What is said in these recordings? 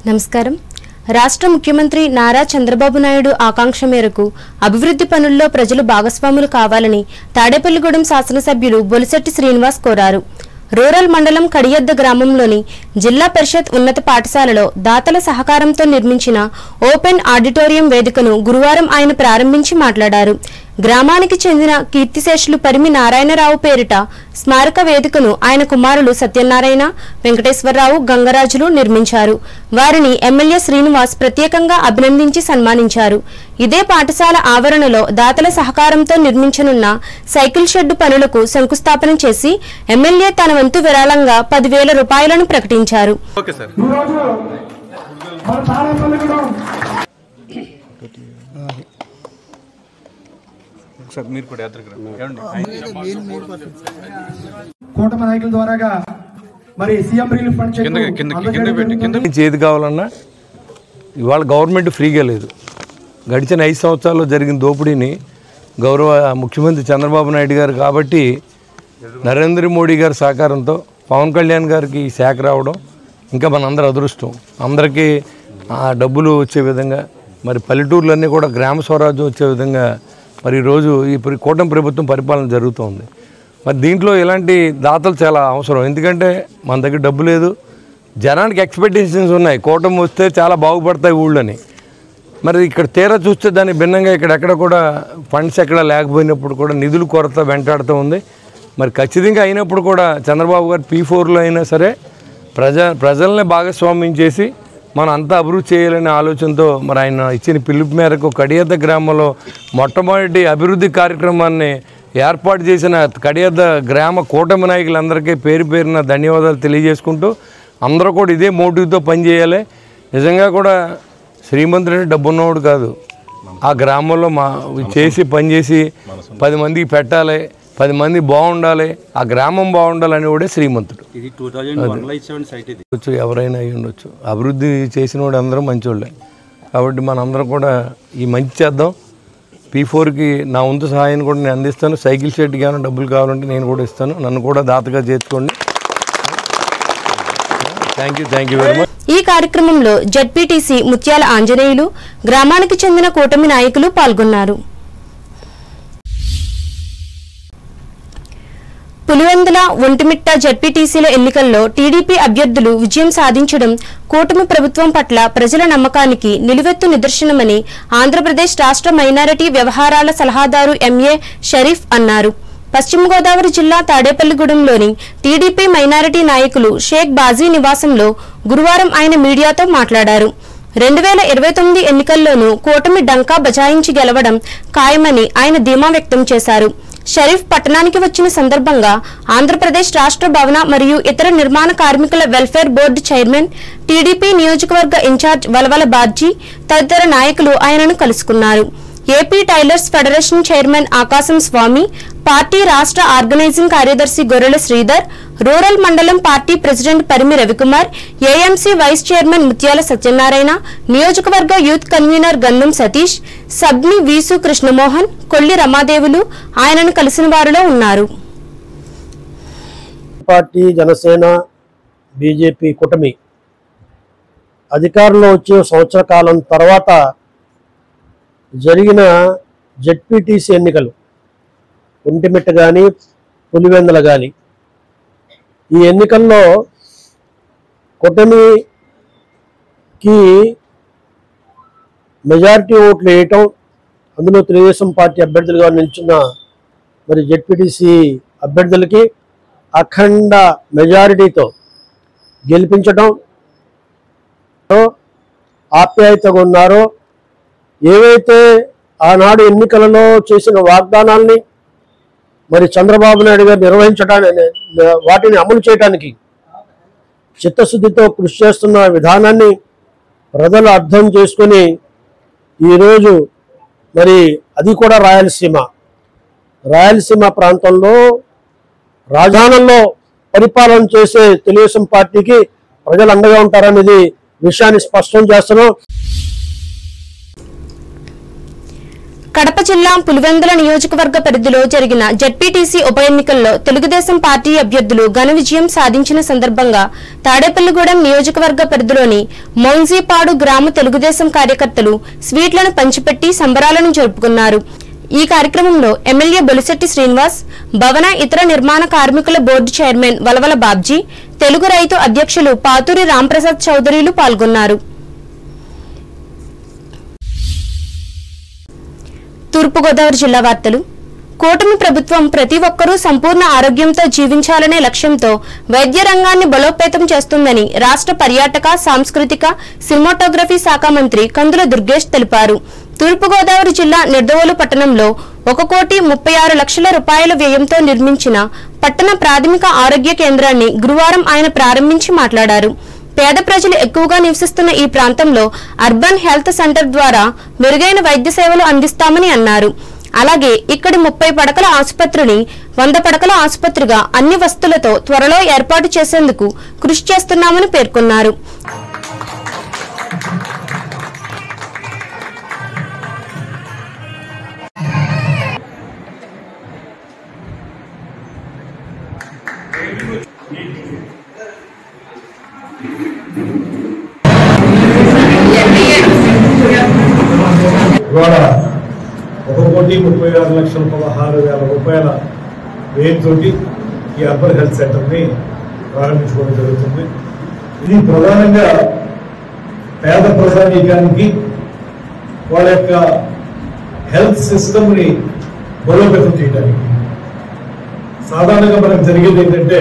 నమస్కారం. రాష్ట్ర ముఖ్యమంత్రి నారా చంద్రబాబు నాయుడు ఆకాంక్ష మేరకు అభివృద్ధి పనుల్లో ప్రజలు భాగస్వాములు కావాలని తాడేపల్లిగూడెం శాసనసభ్యులు బొలిశెట్టి శ్రీనివాస్ కోరారు. రూరల్ మండలం కడియద్ద గ్రామంలోని జిల్లా పరిషత్ ఉన్నత పాఠశాలలో దాతల సహకారంతో నిర్మించిన ఓపెన్ ఆడిటోరియం వేదికను గురువారం ఆయన ప్రారంభించి మాట్లాడారు. గ్రామానికి చెందిన కీర్తిశేషులు పరిమి నారాయణరావు పేరిట స్మారక వేదికను ఆయన కుమారులు సత్యనారాయణ, వెంకటేశ్వరరావు, గంగరాజులు నిర్మించారు. వారిని ఎమ్మెల్యే శ్రీనివాస్ ప్రత్యేకంగా అభినందించి సన్మానించారు. ఇదే పాఠశాల ఆవరణలో దాతల సహకారంతో నిర్మించనున్న సైకిల్ షెడ్డు పనులకు శంకుస్థాపన చేసి ఎమ్మెల్యే తన వంతు విరాళంగా 10,000 రూపాయలను ప్రకటించారు. కూటమి నాయకుల ద్వారాగా మరి సీఎం రిలీఫ్ ఫండ్ చేతి కావాలన్నా ఇవాళ గవర్నమెంట్ ఫ్రీగా లేదు. గడిచిన 5 సంవత్సరాల్లో జరిగిన దోపిడీని గౌరవ ముఖ్యమంత్రి చంద్రబాబు నాయుడు గారు కాబట్టి నరేంద్ర మోడీ గారి సహకారంతో పవన్ కళ్యాణ్ గారికి ఈ శాఖ రావడం ఇంకా మనందరి అదృష్టం. అందరికీ డబ్బులు వచ్చే విధంగా మరి పల్లెటూర్లన్నీ కూడా గ్రామ స్వరాజ్యం వచ్చే విధంగా మరి ఈరోజు ఈ కూటమి ప్రభుత్వం పరిపాలన జరుగుతుంది. మరి దీంట్లో ఇలాంటి దాతలు చాలా అవసరం. ఎందుకంటే మన దగ్గర డబ్బు లేదు, జనానికి ఎక్స్పెక్టేషన్స్ ఉన్నాయి. కూటమి వస్తే చాలా బాగుపడతాయి ఊళ్ళని. మరి ఇక్కడ తీరా చూస్తే దానికి భిన్నంగా ఇక్కడెక్కడ కూడా ఫండ్స్ ఎక్కడ లేకపోయినప్పుడు కూడా నిధులు కొరత వెంటాడుతూ ఉంది. మరి ఖచ్చితంగా అయినప్పుడు కూడా చంద్రబాబు గారు P4లో అయినా సరే ప్రజల్ని భాగస్వామ్యం చేసి మనం అంతా అభివృద్ధి చేయాలనే ఆలోచనతో మరి ఆయన ఇచ్చిన పిలుపు మేరకు కడియద్ద గ్రామంలో మొట్టమొదటి అభివృద్ధి కార్యక్రమాన్ని ఏర్పాటు చేసిన కడియద్ద గ్రామ కూటమి నాయకులందరికీ పేరు పేరున ధన్యవాదాలు తెలియజేసుకుంటూ అందరూ కూడా ఇదే మోటివ్తో పనిచేయాలి. నిజంగా కూడా శ్రీమంతుడు డబ్బు ఉన్నవాడు కాదు. ఆ గ్రామంలో చేసి పనిచేసి 10 మందికి పెట్టాలి, 10 మంది బాగుండాలి, ఆ గ్రామం బాగుండాలని కూడా శ్రీమంతుడు. ఎవరైనా అయి ఉండొచ్చు. అభివృద్ధి చేసిన వాడు అందరూ మంచివాళ్ళే. కాబట్టి మనందరం కూడా ఈ మంచి చేద్దాం. P4కి నా వంతు సహాయాన్ని కూడా నేను అందిస్తాను. సైకిల్ షెడ్కి ఏమైనా డబ్బులు కావాలంటే నేను కూడా ఇస్తాను. నన్ను కూడా దాతగా చేర్చుకోండి. Thank you very much. ఈ కార్యక్రమంలో జడ్పీటీసీ ముత్యాల ఆంజనేయులు, గ్రామానికి చెందిన కూటమి నాయకులు పాల్గొన్నారు. పులివెందుల, ఒంటిమిట్ట జడ్పీటీసీల ఎన్నికల్లో టీడీపీ అభ్యర్థులు విజయం సాధించడం కూటమి ప్రభుత్వం పట్ల ప్రజల నమ్మకానికి నిలువెత్తు నిదర్శనమని ఆంధ్రప్రదేశ్ రాష్ట్ర మైనారిటీ వ్యవహారాల సలహాదారు ఎంఏ షరీఫ్ అన్నారు. పశ్చిమ గోదావరి జిల్లా తాడేపల్లిగూడెంలోని టీడీపీ మైనారిటీ నాయకులు షేక్ బాజీ నివాసంలో గురువారం ఆయన మీడియాతో మాట్లాడారు. 2029 ఎన్నికల్లోనూ కూటమి డంకా బజాయించి గెలవడం ఖాయమని ఆయన ధీమా వ్యక్తం చేశారు. షరీఫ్ పట్టణానికి వచ్చిన సందర్భంగా ఆంధ్రప్రదేశ్ రాష్ట్ర భవన మరియు ఇతర నిర్మాణ కార్మికుల వెల్ఫేర్ బోర్డు చైర్మన్, టీడీపీ నియోజకవర్గ ఇన్ఛార్జ్ వలవల బార్జీ తదితర నాయకులు ఆయనను కలుసుకున్నారు. ఏపీ టైలర్స్ ఫెడరేషన్ చైర్మన్ ఆకాశం స్వామి, పార్టీ రాష్ట్ర ఆర్గనైజింగ్ కార్యదర్శి గొర్రెల శ్రీధర్, రూరల్ మండలం party president Parimi Ravikumar, AMC vice chairman Muthyala Satyanarayana, నియోజకవర్గ యూత్ కన్వీనర్ గంధం సతీష్, సబ్ని వీసు కృష్ణమోహన్, కొల్లి రమాదేవులు ఆయనను కలిసిన వారిలో ఉన్నారు. పార్టీ, జనసేన, బీజేపీ కూటమి అధికారంలో వచ్చే సంవత్సర కాలం తర్వాత జరిగిన జడ్పీటీసీ ఎన్నికలు, ఒంటిమిట్ట కానీ పులివెందుల కానీ, ఈ ఎన్నికల్లో కూటమికి మెజారిటీ ఓట్లు వేయటం, అందులో తెలుగుదేశం పార్టీ అభ్యర్థులుగా నిల్చున్న మరి జడ్పీటీసీ అభ్యర్థులకి అఖండ మెజారిటీతో గెలిపించడం, ఆప్యాయతగా ఉన్నారో, ఏవైతే ఆనాడు ఎన్నికలలో చేసిన వాగ్దానాల్ని మరి చంద్రబాబు నాయుడు గారు నిర్వహించడానికి, వాటిని అమలు చేయడానికి చిత్తశుద్ధితో కృషి చేస్తున్న విధానాన్ని ప్రజలు అర్థం చేసుకుని ఈరోజు మరి అది కూడా రాయలసీమ ప్రాంతంలో రాజధానంలో పరిపాలన చేసే తెలుగుదేశం పార్టీకి ప్రజలు అండగా ఉంటారనేది విషయాన్ని స్పష్టం చేస్తున్నాం. కడప జిల్లా పులివెందుల నియోజకవర్గ పరిధిలో జరిగిన జెడ్పీటీసీ ఉప ఎన్నికల్లో తెలుగుదేశం పార్టీ అభ్యర్థులు ఘన విజయం సాధించిన సందర్భంగా తాడేపల్లిగూడెం నియోజకవర్గ పరిధిలోని మౌన్జీపాడు గ్రామ తెలుగుదేశం కార్యకర్తలు స్వీట్లను పంచిపెట్టి సంబరాలను జరుపుకున్నారు. ఈ కార్యక్రమంలో ఎమ్మెల్యే బొలిశెట్టి శ్రీనివాస్, భవన ఇతర నిర్మాణ కార్మికుల బోర్డు చైర్మన్ వలవల బాబ్జీ, తెలుగు రైతు అధ్యక్షులు పాతూరి రాంప్రసాద్ చౌదరిలు పాల్గొన్నారు. తూర్పుగోదావరి జిల్లా వార్తలు. కూటమి ప్రభుత్వం ప్రతి ఒక్కరూ సంపూర్ణ ఆరోగ్యంతో జీవించాలనే లక్ష్యంతో వైద్య రంగాన్ని బలోపేతం చేస్తుందని రాష్ట్ర పర్యాటక, సాంస్కృతిక, సినిమాటోగ్రఫీ శాఖ మంత్రి కందుల దుర్గేష్ తెలిపారు. తూర్పుగోదావరి జిల్లా నిర్దవోలు పట్టణంలో 1,36,00,000 రూపాయల వ్యయంతో నిర్మించిన పట్టణ ప్రాథమిక ఆరోగ్య కేంద్రాన్ని గురువారం ఆయన ప్రారంభించి మాట్లాడారు. పేద ప్రజలు ఎక్కువగా నివసిస్తున్న ఈ ప్రాంతంలో అర్బన్ హెల్త్ సెంటర్ ద్వారా మెరుగైన వైద్య సేవలు అందిస్తామని అన్నారు. అలాగే ఇక్కడి 30 పడకల ఆసుపత్రిని 100 పడకల ఆసుపత్రిగా అన్ని వసతులతో త్వరలో ఏర్పాటు చేసేందుకు కృషి చేస్తున్నామని పేర్కొన్నారు. ఇవాళ 1,36,16,000 రూపాయల వ్యయంతో ఈ అర్బన్ హెల్త్ సెంటర్ని ప్రారంభించుకోవడం జరుగుతుంది. ఇది ప్రధానంగా పేద ప్రజానీకానికి వాళ్ళ యొక్క హెల్త్ సిస్టమ్ని బలోపేతం చేయడానికి. సాధారణంగా మనకు జరిగేది ఏంటంటే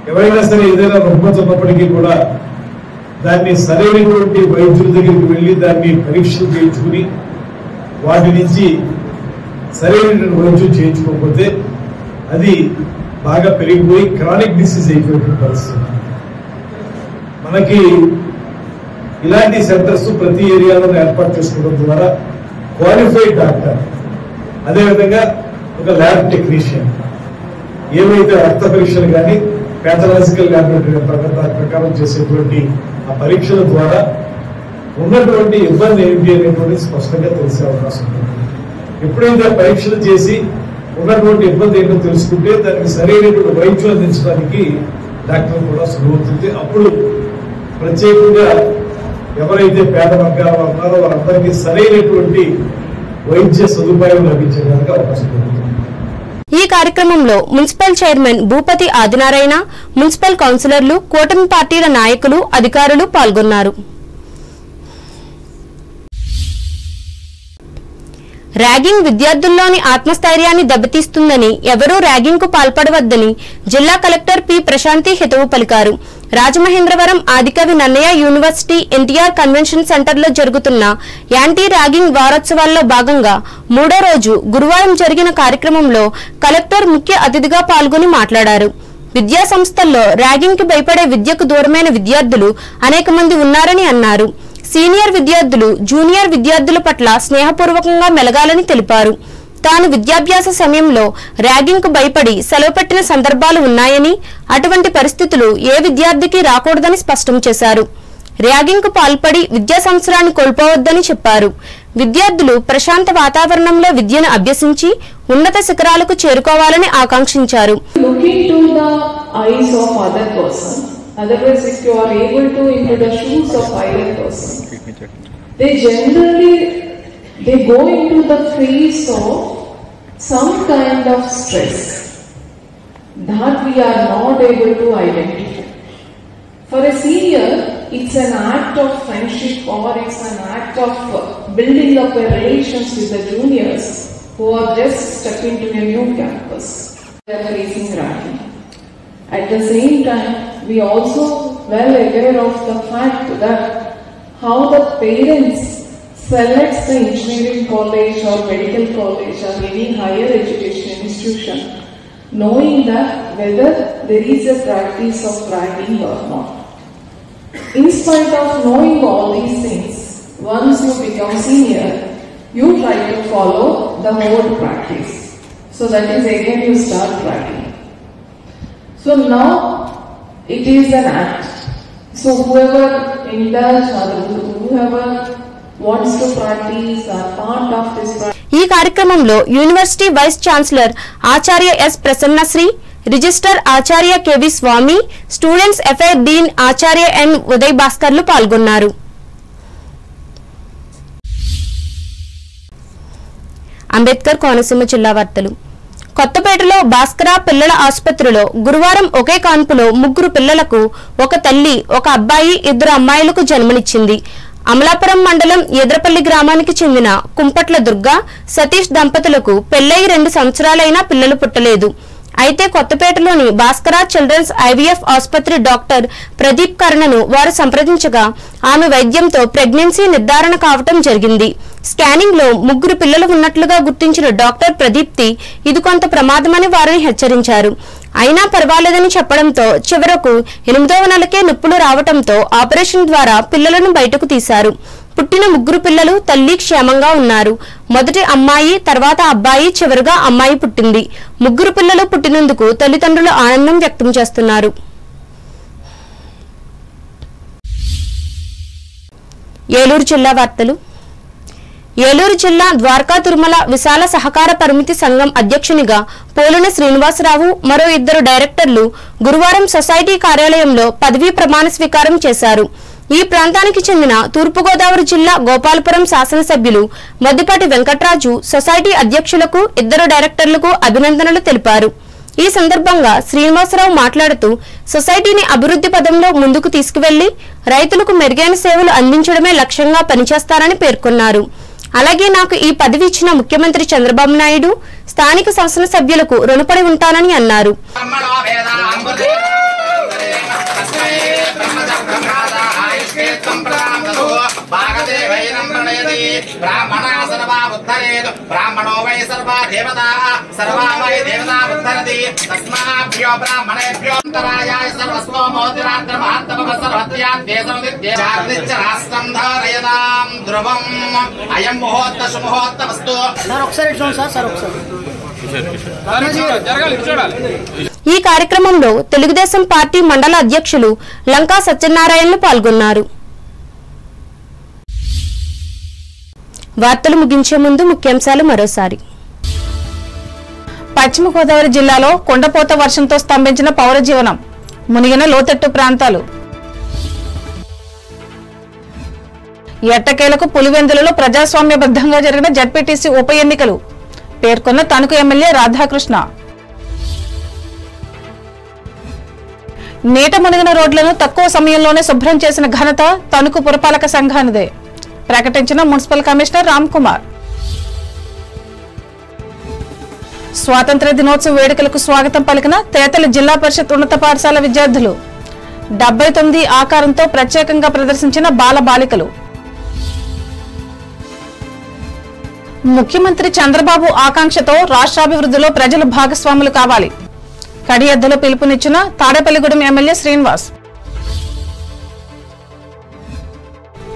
ఎవరైనా సరే ఏదైనా రుగ్మత ఉన్నప్పటికీ కూడా దాన్ని సరైనటువంటి వైద్యుల దగ్గరికి వెళ్ళి దాన్ని పరీక్షలు చేయించుకుని వాటి నుంచి సరైనటువంటి వైద్యం చేయించుకోకపోతే అది బాగా పెరిగిపోయి క్రానిక్ డిసీజ్ అయిపోయిన పరిస్థితి. మనకి ఇలాంటి సెంటర్స్ ప్రతి ఏరియాలో ఏర్పాటు చేసుకోవడం ద్వారా క్వాలిఫైడ్ డాక్టర్, అదేవిధంగా ఒక ల్యాబ్ టెక్నీషియన్ ఏవైతే రక్త పరీక్షలు కానీ ప్యాథలాజికల్ ల్యాబొరేటరీ ప్రకారం చేసేటువంటి ఆ పరీక్షల ద్వారా ఉన్నటువంటి ఇబ్బంది ఏమిటి అనేటువంటి స్పష్టంగా తెలిసే అవకాశం ఉంది. ఎప్పుడైతే పరీక్షలు చేసి ఉన్నటువంటి ఇబ్బంది ఏంటో తెలుసుకుంటే దానికి సరైనటువంటి వైద్యం అందించడానికి డాక్టర్ కూడా సులువుతుంది. అప్పుడు ప్రత్యేకంగా ఎవరైతే పేద వర్గాల ఉన్నారో వారందరికీ సరైనటువంటి వైద్య సదుపాయం లభించడానికి అవకాశం ఉంది. ఈ కార్యక్రమంలో municipal chairman Bhupathi Adinarayana, municipal కౌన్సిలర్లు, కూటమి పార్టీల నాయకులు, అధికారులు పాల్గొన్నారు. ర్యాగింగ్ విద్యార్థుల్లోని ఆత్మస్థైర్యాన్ని దెబ్బతీస్తుందని, ఎవరూ ర్యాగింగ్ కు పాల్పడవద్దని జిల్లా కలెక్టర్ పి ప్రశాంతి హితవు పలికారు. రాజమహేంద్రవరం ఆదికవి నన్నయ్య యూనివర్సిటీ ఎన్టీఆర్ కన్వెన్షన్ సెంటర్లో జరుగుతున్న యాంటీ ర్యాగింగ్ వారోత్సవాల్లో భాగంగా 3వ రోజు గురువారం జరిగిన కార్యక్రమంలో కలెక్టర్ ముఖ్య అతిథిగా పాల్గొని మాట్లాడారు. విద్యా సంస్థల్లో ర్యాగింగ్ కి భయపడే విద్యకు దూరమైన విద్యార్థులు అనేక మంది ఉన్నారని అన్నారు. సీనియర్ విద్యార్థులు జూనియర్ విద్యార్థుల పట్ల స్నేహపూర్వకంగా మెలగాలని తెలిపారు. తాను విద్యాభ్యాస సమయంలో ర్యాగింగ్ కు భయపడి సెలవు పెట్టిన సందర్భాలు ఉన్నాయని, అటువంటి పరిస్థితులు ఏ విద్యార్థికి రాకూడదని స్పష్టం చేశారు. ర్యాగింగ్ కు పాల్పడి విద్యా సంవత్సరాన్ని కోల్పోవద్దని చెప్పారు. విద్యార్థులు ప్రశాంత వాతావరణంలో విద్యను అభ్యసించి ఉన్నత శిఖరాలకు చేరుకోవాలని ఆకాంక్షించారు. Otherwise, if you are able to into the shoes of either person, they go into the phase of some kind of stress that we are not able to identify. For a senior, it's an act of friendship or it's an act of building up a relations with the juniors who are just stepping to a new campus. They are facing ragging. At the same time, we also well aware of the fact that how the parents select the engineering college or medical college or any higher education institution, knowing that whether there is a practice of ragging or not. In spite of knowing all these things, once you become senior, you try to follow the old practice. So that is again you start ragging. So now it is an act. So whoever indulge or whoever wants to practice or part of this practice. ఈ కార్యక్రమంలో university vice chancellor ఆచార్య yes Prasannasri, register ఆచార్య KV స్వామి, students affair Deen ఆచార్య ఎన్ ఉదయ్ భాస్కర్లు పాల్గొన్నారు. అంబేద్కర్ కోనసీమ జిల్లా వార్తలు. కొత్తపేటలో భాస్కర పిల్లల ఆసుపత్రిలో గురువారం ఒకే కాన్పులో 3 పిల్లలకు ఒక తల్లి, ఒక అబ్బాయి, 2 అమ్మాయిలకు జన్మనిచ్చింది. అమలాపురం మండలం ఎద్రపల్లి గ్రామానికి చెందిన కుంపట్ల దుర్గా, సతీష్ దంపతులకు పెళ్లై 2 సంవత్సరాలైనా పిల్లలు పుట్టలేదు. అయితే కొత్తపేటలోని భాస్కర చిల్డ్రన్స్ ఐవీఎఫ్ ఆసుపత్రి డాక్టర్ ప్రదీప్ కర్ణను వారు సంప్రదించగా ఆమె వైద్యంతో ప్రెగ్నెన్సీ నిర్ధారణ కావటం జరిగింది. స్కానింగ్ లో 3 పిల్లలు ఉన్నట్లుగా గుర్తించిన డాక్టర్ ప్రదీప్తి ఇది కొంత ప్రమాదమని వారిని హెచ్చరించారు. అయినా పర్వాలేదని చెప్పడంతో చివరకు 8వ నెలకే నొప్పులు రావడంతో ఆపరేషన్ ద్వారా పిల్లలను బయటకు తీశారు. పుట్టిన 3 పిల్లలు తల్లి క్షేమంగా ఉన్నారు. మొదటి అమ్మాయి, తర్వాత అబ్బాయి, చివరిగా అమ్మాయి పుట్టింది. 3 పిల్లలు పుట్టినందుకు తల్లిదండ్రులు ఆనందం వ్యక్తం చేస్తున్నారు. ఏలూరు జిల్లా వార్తలు. ఏలూరు జిల్లా ద్వారకా తిరుమల విశాల సహకార పరిమితి సంఘం అధ్యక్షునిగా పోలున శ్రీనివాసరావు, మరో 2 డైరెక్టర్లు గురువారం సొసైటీ కార్యాలయంలో పదవీ ప్రమాణ స్వీకారం చేశారు. ఈ ప్రాంతానికి చెందిన తూర్పుగోదావరి జిల్లా గోపాలపురం శాసనసభ్యులు మద్దిపాటి వెంకట్రాజు సొసైటీ అధ్యక్షులకు, 2 డైరెక్టర్లకు అభినందనలు తెలిపారు. ఈ సందర్భంగా శ్రీనివాసరావు మాట్లాడుతూ సొసైటీని అభివృద్ధి పదంలో ముందుకు తీసుకువెళ్లి రైతులకు మెరుగైన సేవలు అందించడమే లక్ష్యంగా పనిచేస్తారని పేర్కొన్నారు. అలాగే నాకు ఈ పదవి ఇచ్చిన ముఖ్యమంత్రి చంద్రబాబు నాయుడు, స్థానిక శాసనసభ్యులకు రుణపడి ఉంటానని అన్నారు. బ్రాహ్మణో వై సర్వా దేవతా సర్వా వై దేవతా ఉద్ధరతి తస్మాభ్యో బ్రాహ్మణేభ్యో అంతరాయాయ సర్వస్వో మోదిరాత్ర మహాత్మ సర్వత్యాత్ దేశముదిత్య రాష్ట్రం ధారయతాం ధ్రువం అయం ముహూర్త సుముహూర్త వస్తు. ఈ కార్యక్రమంలో తెలుగుదేశం పార్టీ మండల అధ్యక్షులు లంకా సత్యనారాయణలు పాల్గొన్నారు. వార్తలు ముగించే ముందు ముఖ్యాంశాలు మరోసారి. పశ్చిమ గోదావరి జిల్లాలో కొండపోత వర్షంతో స్తంభించిన పౌర జీవనం, మునిగిన లోతట్టు ప్రాంతాలు. ఎట్టకేలకు పులివెందులలో ప్రజాస్వామ్యబద్ధంగా జరిగిన జడ్పీటీసీ ఉప ఎన్నికలు, పేర్కొన్న తణుకు ఎమ్మెల్యే రాధాకృష్ణ. నీట మునిగిన రోడ్లను తక్కువ సమయంలోనే శుభ్రం చేసిన ఘనత తణుకు పురపాలక సంఘానిదే, ప్రకటించిన మున్సిపల్ కమిషనర్ రామ్ కుమార్. స్వాతంత్ర్య దినోత్సవ వేడుకలకు స్వాగతం పలికిన తేతలి జిల్లా పరిషత్ ఉన్నత పాఠశాల విద్యార్థులు. 79 ఆకారంతో ప్రత్యేకంగా ప్రదర్శించిన బాల బాలికలు. ముఖ్యమంత్రి చంద్రబాబు ఆకాంక్షతో రాష్ట్రాభివృద్ధిలో ప్రజలు భాగస్వాములు కావాలి, కడియద్దలో పిలుపునిచ్చిన తాడేపల్లిగూడెం ఎమ్మెల్యే శ్రీనివాస్.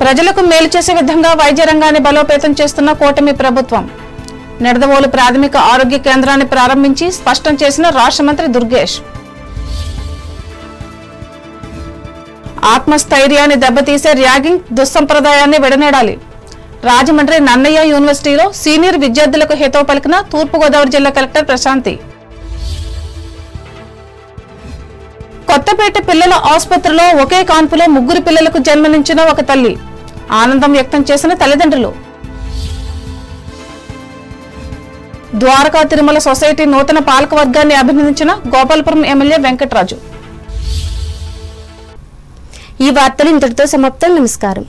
ప్రజలకు మేలు చేసే విధంగా వైద్య రంగాన్ని బలోపేతం చేస్తున్న కూటమి ప్రభుత్వం. నిడదవోలు ప్రాథమిక ఆరోగ్య కేంద్రాన్ని ప్రారంభించి స్పష్టం చేసిన రాష్ట్ర మంత్రి దుర్గేష్. ఆత్మస్థైర్యాన్ని దెబ్బతీసే ర్యాగింగ్ దుస్సంప్రదాయాన్ని విడనేడాలి, రాజమండ్రి నన్నయ్య యూనివర్సిటీలో సీనియర్ విద్యార్థులకు హితవు పలికిన తూర్పుగోదావరి జిల్లా కలెక్టర్ ప్రశాంతి. కొత్తపేట పిల్లల ఆసుపత్రిలో ఒకే కాన్పులో 3 పిల్లలకు జన్మనిచ్చిన ఒక తల్లి, ఆనందం వ్యక్తం చేసిన తల్లిదండ్రులు. ద్వారకా తిరుమల సొసైటీ నూతన పాలకవర్గాన్ని అభినందించిన గోపాలపురం ఎమ్మెల్యే వెంకట్రాజు. ఈ వార్తలు ఇంతటితో సమాప్తం. నమస్కారం.